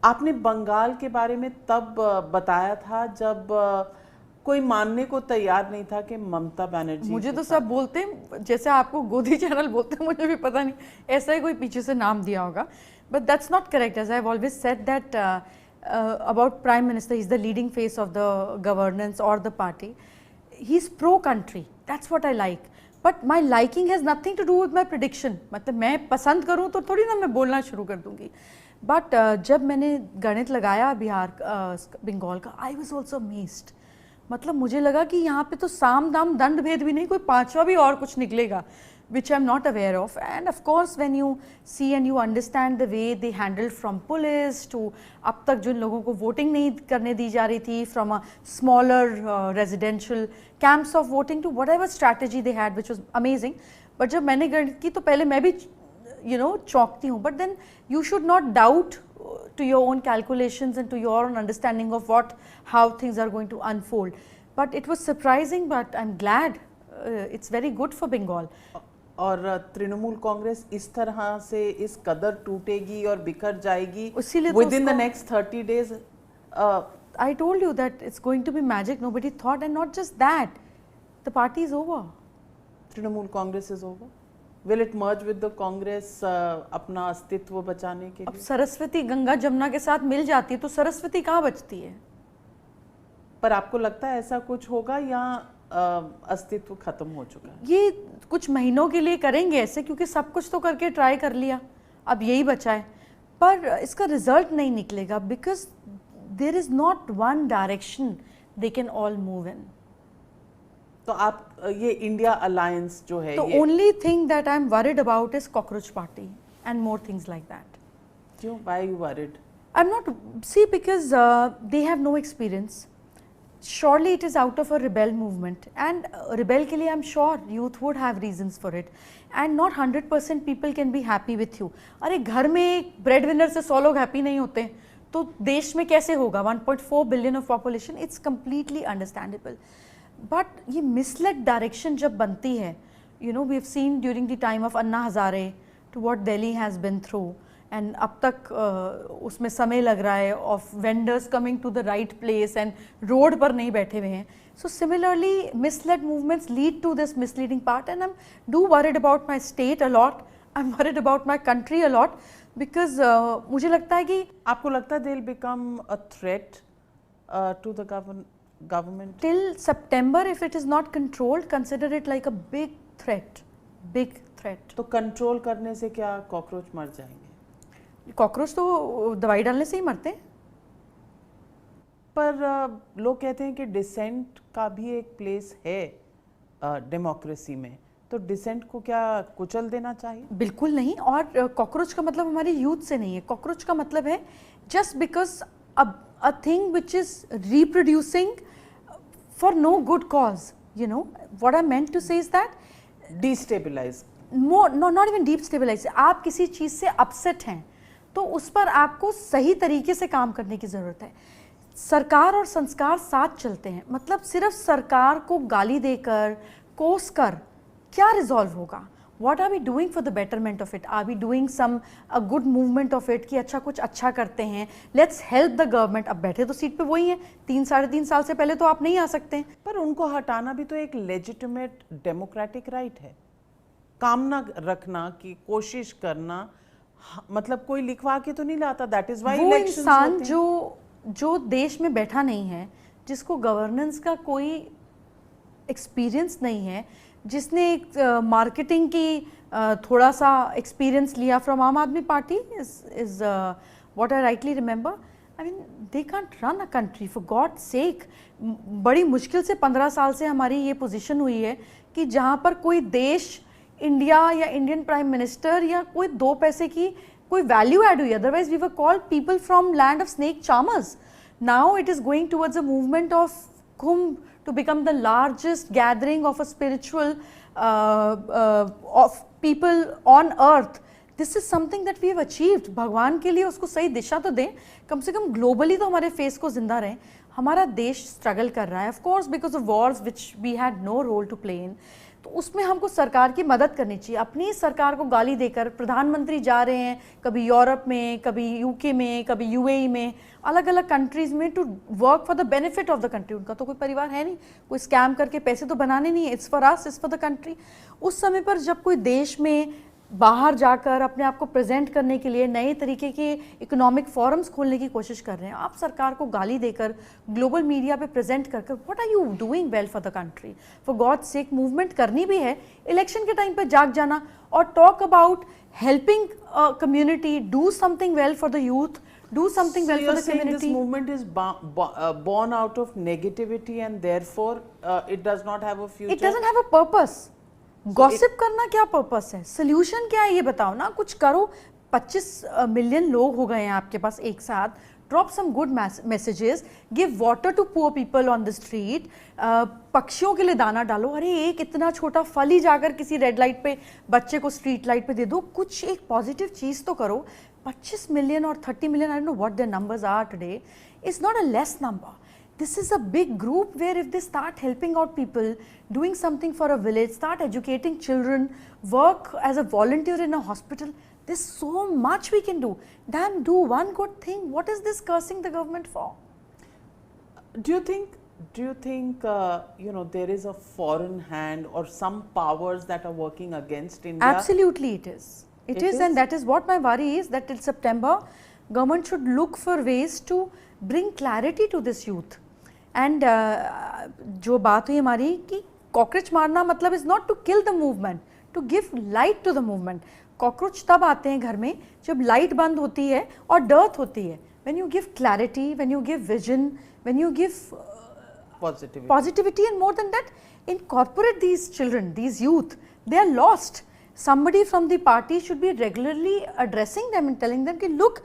आपने बंगाल के बारे में तब बताया था जब कोई मानने को तैयार नहीं था कि ममता बनर्जी। मुझे तो सब बोलते हैं, जैसे आपको गोदी चैनल बोलते हैं, मुझे भी पता नहीं, ऐसा ही कोई पीछे से नाम दिया होगा, but that's not correct. As I have always said that about Prime Minister, he's the leading face of the governance or the party. He's pro country, that's what I like, but my liking has nothing to do with my prediction. मतलब मैं पसंद करूँ तो थोड़ी ना मैं बोलना शुरू कर दूँगी. बट जब मैंने गणित लगाया बिहार बंगाल का, आई वॉज ऑल्सो अमेज्ड. मतलब मुझे लगा कि यहाँ पे तो साम दाम दंड भेद भी नहीं, कोई पांचवा भी और कुछ निकलेगा, which I'm not aware of. And of course when you see and you understand the way they handled from police to अब तक जिन लोगों को वोटिंग नहीं करने दी जा रही थी, from a smaller residential camps of voting to whatever strategy they had, which was amazing. But जब मैंने गणित की तो पहले मैं भी चौंकती हूँ, but then you should not doubt to your own calculations and to your own understanding of how things are going to unfold. But it was surprising, but I'm glad. It's very good for Bengal. और तृणमूल कांग्रेस इस तरह से इस कदर टूटेगी और बिखर जाएगी within the next 30 days. I told you that it's going to be magic. Nobody thought, and not just that, the party is over. Trinamool Congress is over. Will it merge with the Congress अपना अस्तित्व बचाने के लिए? अब सरस्वती गंगा जमुना के साथ मिल जाती है तो सरस्वती कहाँ बचती है? पर आपको लगता है ऐसा कुछ होगा या अस्तित्व खत्म हो चुका है? ये कुछ महीनों के लिए करेंगे ऐसे, क्योंकि सब कुछ तो करके ट्राई कर लिया, अब यही बचा है, पर इसका रिजल्ट नहीं निकलेगा, because there is not one direction they can all move in. तो आप ये इंडिया अलायंस जो है, the only thing that I'm worried about is cockroach party and more things like that. क्यों? Why are you worried? I'm not, see, because they have no experience. Surely it is out of a rebel movement, and rebel के लिए I'm sure youth would have reasons for it, and not 100% people can be happy with you. अरे घर में एक bread winner से 100 लोग happy नहीं होते तो देश में कैसे होगा? 1.4 billion of population, it's completely understandable. But ये misled direction जब बनती है, we have seen during the time of Anna Hazare to what Delhi has been through, and अब तक उसमें समय लग रहा है of vendors coming to the right place and road पर नहीं बैठे हुए हैं. So similarly misled movements lead to this misleading part, and I'm worried about my state a lot. I'm worried about my country a lot, because मुझे लगता है कि आपको लगता है they'll become a threat to the government till September if it is not controlled. Consider it like a big threat. तो control करने से क्या कॉकरोच मर जाएंगे? कॉकरोच तो दवाई डालने से ही मरते हैं. पर लोग कहते हैं कि डिसेंट का भी एक प्लेस है डेमोक्रेसी में, तो डिसेंट को क्या कुचल देना चाहिए? बिल्कुल नहीं. और कॉकरोच का मतलब हमारे यूथ से नहीं है. कॉकरोच का मतलब है just because a thing which is reproducing for no good cause. What I meant to say is that destabilize, not even destabilize. आप किसी चीज से अपसेट हैं तो उस पर आपको सही तरीके से काम करने की जरूरत है. सरकार और संस्कार साथ चलते हैं. मतलब सिर्फ सरकार को गाली देकर कोस कर क्या रिजॉल्व होगा? What are we doing for the betterment of it? Are we doing a good movement of it कि अच्छा कुछ अच्छा करते हैं, let's help the government. अब बैठे तो सीट पे वही हैं, 3-3.5 साल से पहले तो आप नहीं आ सकते हैं. पर उनको हटाना भी तो एक लेजिटिमेट डेमोक्रेटिक राइट है. कामना रखना की कोशिश करना, मतलब कोई लिखवा के तो नहीं लाता. दैट इज व्हाई इलेक्शंस होते हैं. इंसान जो देश में बैठा नहीं है, जिसको गवर्नेंस का कोई एक्सपीरियंस नहीं है, जिसने एक मार्केटिंग की थोड़ा सा एक्सपीरियंस लिया फ्रॉम आम आदमी party, is what I rightly remember. I mean they can't run a country for God सेक. बड़ी मुश्किल से 15 साल से हमारी ये पोजीशन हुई है कि जहाँ पर कोई देश, इंडिया या इंडियन प्राइम मिनिस्टर या कोई 2 पैसे की कोई वैल्यू ऐड हुई. Otherwise we were called people from land of snake charmers. Now it is going towards a movement of Kumbh to become the largest gathering of a spiritual of people on earth. This is something that we have achieved. भगवान के लिए उसको सही दिशा तो दें, कम से कम globally तो हमारे फेस को जिंदा रहें. हमारा देश स्ट्रगल कर रहा है, of course because of wars which we had no role to play in. तो उसमें हमको सरकार की मदद करनी चाहिए। अपनी सरकार को गाली देकर प्रधानमंत्री जा रहे हैं कभी यूरोप में, कभी यूके में, कभी यूएई में, अलग अलग कंट्रीज में to work for the benefit of the country. उनका तो कोई परिवार है नहीं, कोई स्कैम करके पैसे तो बनाने नहीं है, it's for us, it's for the country. उस समय पर जब कोई देश में बाहर जाकर अपने आप को प्रेजेंट करने के लिए नए तरीके के इकोनॉमिक फोरम्स खोलने की कोशिश कर रहे हैं, आप सरकार को गाली देकर ग्लोबल मीडिया पे प्रेजेंट कर what are you doing well for the country? For God sake movement करनी भी है, इलेक्शन के टाइम पे जाग जाना और talk about helping community, do something well for the youth, do something well for the community. This movement is born out of negativity and therefore it does not have a future. It doesn't have a purpose. Gossip करना क्या purpose है? Solution क्या है ये बताओ ना, कुछ करो। 25 मिलियन लोग हो गए हैं आपके पास एक साथ, drop some good messages, give water to poor people on the street, पक्षियों के लिए दाना डालो। अरे एक इतना छोटा फल ही जाकर किसी रेड लाइट पे बच्चे को स्ट्रीट लाइट पे दे दो, कुछ एक पॉजिटिव चीज तो करो। 25 मिलियन और 30 million, I don't know what their numbers are today, is not a less number. This is a big group where if they start helping out people, doing something for a village, start educating children, work as a volunteer in a hospital, there's so much we can do. Damn, do one good thing. What is this cursing the government for? Do you think there is a foreign hand or some powers that are working against India? Absolutely it is. It is, and that is what my worry is, that till September, government should look for ways to bring clarity to this youth. And जो बात हुई हमारी कि cockroach मारना मतलब is not to kill the movement, to give light to the movement. Cockroach तब आते हैं घर में जब लाइट बंद होती है और डर्थ होती है. When you give clarity, when you give vision, when you give positivity, and more than that, incorporate these children, these youth, they are lost. Somebody from the party should be regularly addressing them and telling them, look,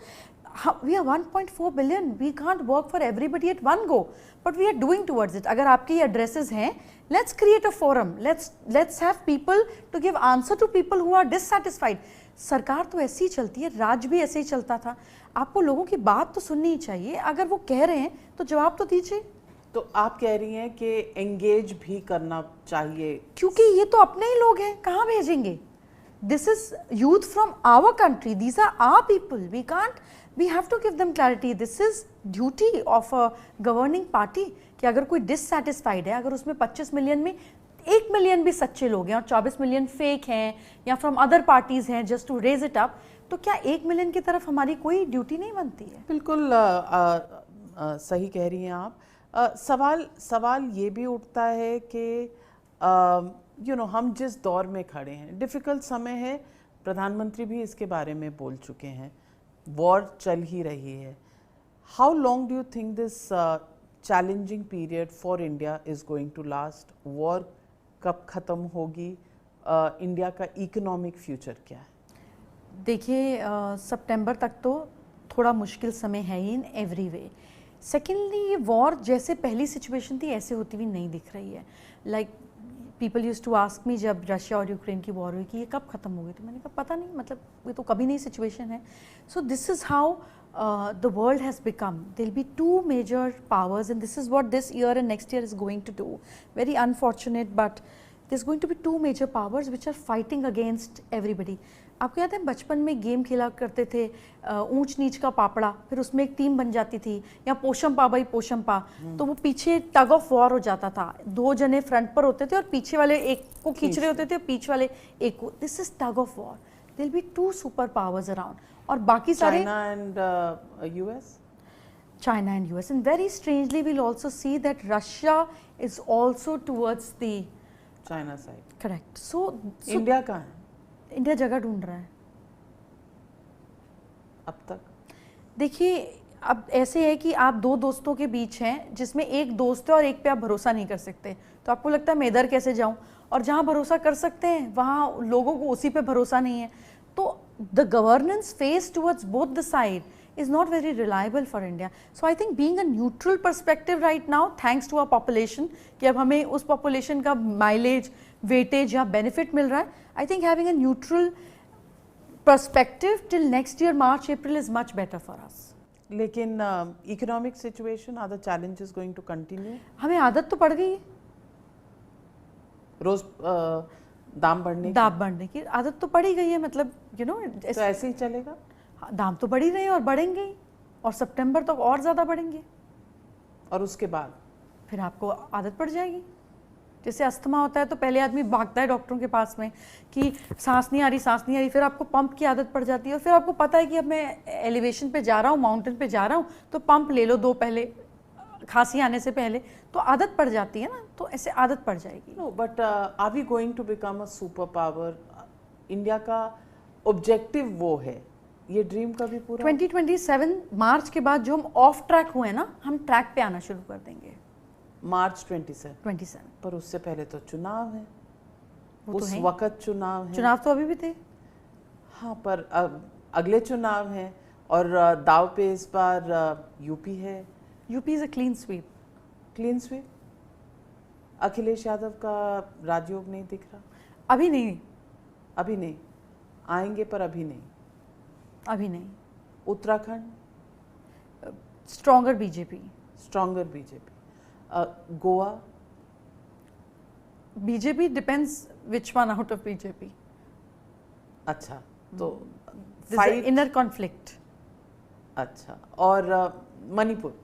we are 1.4 billion, we can't work for everybody at one go, but we are doing towards it. अगर आपके ये addresses हैं, let's create a forum, let's have people to give answer to people who are dissatisfied. सरकार तो ऐसी ही चलती है, राज भी ऐसे ही चलता था. आपको लोगों की बात तो सुननी ही चाहिए. अगर वो कह रहे हैं तो जवाब तो दीजिए. तो आप कह रही हैं कि एंगेज भी करना चाहिए, क्योंकि ये तो अपने ही लोग हैं, कहाँ भेजेंगे? This is youth from our country, these are our people, we have to give them clarity. This is duty of a governing party कि अगर कोई dissatisfied है, अगर उसमें 25 मिलियन में 1 मिलियन भी सच्चे लोग हैं और 24 मिलियन फेक हैं या फ्रॉम अदर पार्टीज हैं just to raise it up, तो क्या 1 मिलियन की तरफ हमारी कोई ड्यूटी नहीं बनती है? बिल्कुल सही कह रही हैं आप. सवाल ये भी उठता है कि हम जिस दौर में खड़े हैं, डिफ़िकल्ट समय है. प्रधानमंत्री भी इसके बारे में बोल चुके हैं, वॉर चल ही रही है. How long do you think this challenging period for India is going to last? War कब ख़त्म होगी? इंडिया का इकोनॉमिक फ्यूचर क्या है? देखिए, सितंबर तक तो थोड़ा मुश्किल समय है ही इन एवरी वे. सेकेंडली, ये वॉर जैसे पहली सिचुएशन थी ऐसे होती हुई नहीं दिख रही है. Like people use to ask me जब रशिया और यूक्रेन की वॉर हुई कि ये कब ख़त्म होगी, तो मैंने कहा पता नहीं, मतलब ये तो कभी नहीं सिचुएशन है. So this is how the world has become. There will be 2 major powers and this is what this year and next year is going to do. Very unfortunate, but there is going to be 2 major powers which are fighting against everybody. आपको याद है बचपन में game खेला करते थे, ऊंच नीच का पापड़ा, फिर उसमें एक टीम बन जाती थी, या पोशम पा भाई पोशम पा, तो वो पीछे टग ऑफ वॉर हो जाता था. 2 जने फ्रंट पर होते थे और पीछे वाले एक को खींच रहे होते थे, पीछे वाले एक को. This is tug of war. There will be 2 super powers around और बाकी सारे China and US, and very strangely we'll also see that Russia is also towards the China side. Correct. So India कहाँ है? India जगह ढूंढ रहा है अब तक. देखिए, अब ऐसे है कि आप 2 दोस्तों के बीच हैं जिसमें एक दोस्त है और एक पे आप भरोसा नहीं कर सकते, तो आपको लगता है मैं इधर कैसे जाऊं, और जहां भरोसा कर सकते हैं वहां लोगों को उसी पे भरोसा नहीं है. तो the governance face towards both the side is not very reliable for India. So I think being a neutral perspective right now, thanks to our population, कि अब हमें उस population का mileage, weightage या benefit मिल रहा है, I think having a neutral perspective till next year March April is much better for us. लेकिन economic situation, are the challenges going to continue? हमें आदत तो पड़ गई है. रोज दाम बढ़ने की आदत तो पड़ी गई है, मतलब तो ऐसे ही चलेगा। दाम तो बढ़ ही रहे हैं और बढ़ेंगे ही, और सितंबर तक और ज़्यादा बढ़ेंगे, और उसके बाद फिर आपको आदत पड़ जाएगी। जैसे अस्थमा होता है तो पहले आदमी भागता है डॉक्टरों के पास में कि सांस नहीं आ रही, फिर आपको पंप की आदत पड़ जाती है, और फिर आपको पता है कि अब मैं एलिवेशन पे जा रहा हूँ, माउंटेन पे जा रहा हूँ, तो पंप ले लो 2 पहले, खांसी आने से पहले, तो आदत पड़ जाती है ना, तो ऐसे आदत पड़ जाएगी। No, but are we going to become a super power? India का ऑब्जेक्टिव वो है, ये ड्रीम का भी पूरा 2027 मार्च के बाद जो हम ऑफ ट्रैक हुए ना, हम ट्रैक पे आना शुरू कर देंगे। मार्च 27 27 पर उससे पहले तो चुनाव है, वो तो उस है। वक्त चुनाव है। चुनाव तो अभी भी थे। हाँ, पर अगले चुनाव हैं, और दाव पे इस बार यूपी है। UP is a clean sweep. Clean sweep. Akhilesh Yadav का राजयोग नहीं दिख रहा। अभी नहीं, अभी नहीं आएंगे, पर अभी नहीं। अभी नहीं। Uttarakhand stronger BJP. Stronger BJP. Goa BJP depends which one out of BJP. अच्छा, तो फाइट इनर कॉन्फ्लिक्ट। अच्छा, और मणिपुर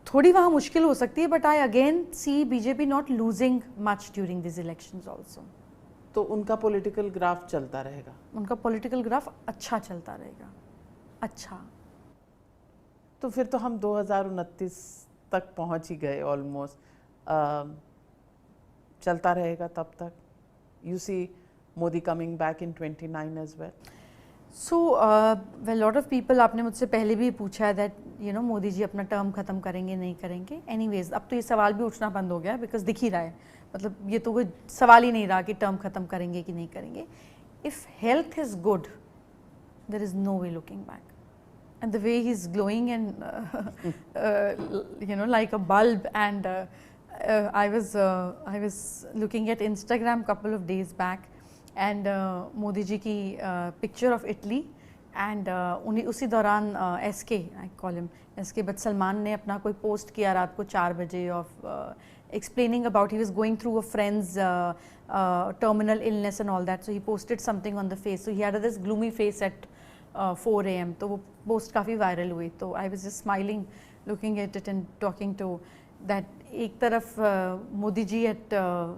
थोड़ी वहाँ मुश्किल हो सकती है, but I again see BJP not losing much during this elections also. तो उनका पॉलिटिकल ग्राफ चलता रहेगा। उनका पॉलिटिकल ग्राफ अच्छा चलता रहेगा। अच्छा, तो फिर तो हम 2029 तक पहुंच ही गए ऑलमोस्ट। चलता रहेगा तब तक। You see Modi coming back in 29 as well. So well, lot of people, आपने मुझसे पहले भी पूछा है दैट मोदी जी अपना टर्म खत्म करेंगे नहीं करेंगे। एनीवेज, अब तो ये सवाल भी उठना बंद हो गया बिकॉज दिख ही रहा है, मतलब ये तो कोई सवाल ही नहीं रहा कि टर्म खत्म करेंगे कि नहीं करेंगे। If health is good, there is no way looking back, and the way he's glowing and like a bulb, and I was looking at Instagram couple of days back, and Modi ji ki picture of Italy, and उसी दौरान SK, I call him SK, but Salman ने अपना कोई post किया रात को 4 बजे of explaining about he was going through a friend's terminal illness and all that, so he posted something on the face, so he had this gloomy face at 4 AM, तो वो post काफ़ी viral हुई। तो I was just smiling looking at it and talking to that. एक तरफ Modi ji at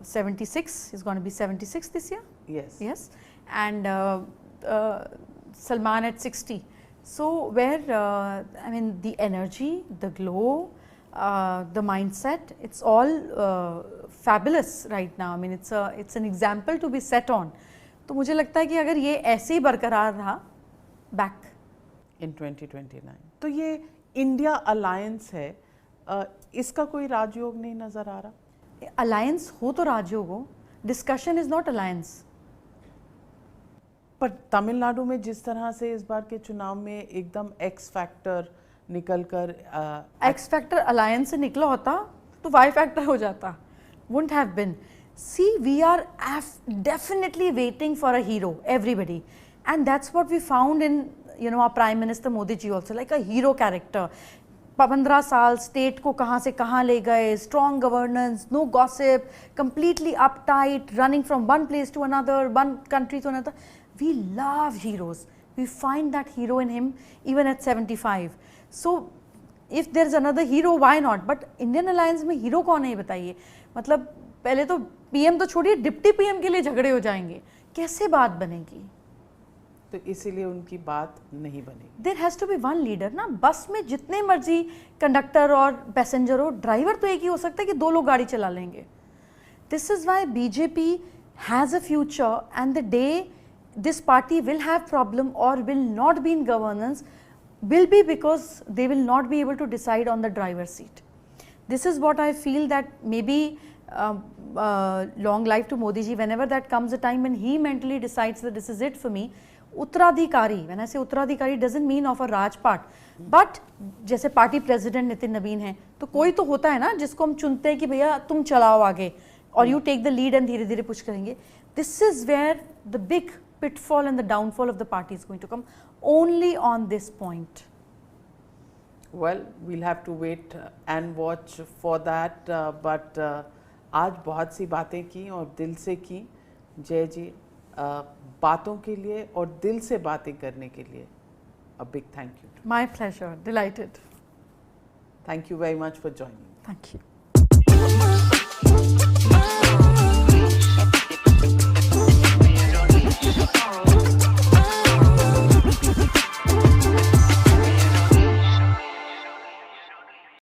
76, is gonna be 76 this year, yes, and Salman at 60. So where I mean the energy, the glow, the mindset, it's all fabulous right now. I mean it's an example to be set on. तो मुझे लगता है कि अगर ये ऐसे ही बरकरार रहा बैक इन 2029, तो ये इंडिया अलायंस है, इसका कोई राजयोग नहीं नजर आ रहा। अलायंस हो तो राजयोग हो, डिस्कशन इज नॉट अलायंस। पर तमिलनाडु में जिस तरह से इस बार के चुनाव में एकदम एक्स फैक्टर निकल कर एक्स फैक्टर अलायंस से निकला होता तो वाई फैक्टर हो जाता, wouldn't have been. See, we are definitely waiting for a hero, everybody, and that's what we found in our Prime Minister Modi ji also, like a hero character. 15 साल state को कहाँ से कहाँ ले गए, strong governance, no gossip, completely uptight, running from one place to another, one country to another. We love heroes. We find that hero in him even at 75. So if there's another hero, why not? But Indian Alliance में hero कौन है बताइए। मतलब पहले तो PM तो छोड़िए, deputy PM के लिए झगड़े हो जाएंगे, कैसे बात बनेगी? तो इसीलिए उनकी बात नहीं बनेगी। There has to be one leader ना। बस में जितने मर्जी कंडक्टर और पैसेंजर हो, ड्राइवर तो एक ही हो सकता है कि 2 लोग गाड़ी चला लेंगे। This is why BJP has a future, and the day this party will have problem or will not be in governance will be because they will not be able to decide on the driver's seat. This is what I feel, that maybe long life to Modi ji, whenever that comes a time when he mentally decides that this is it for me. Uttradhikari, when I say Uttradhikari, doesn't mean of a Rajpat, but जैसे party president Nitin नवीन है, तो कोई तो होता है ना जिसको हम चुनते हैं कि भैया तुम चलाओ आगे, और you take the lead and धीरे धीरे पुश करेंगे. This is where the big pitfall and the downfall of the party is going to come, only on this point. Well, we'll have to wait and watch for that, but आज बहुत सी बातें की और दिल से की। जय जी, बातों के लिए और दिल से बातें करने के लिए a big thank you. My pleasure. Delighted. Thank you very much for joining. Thank you.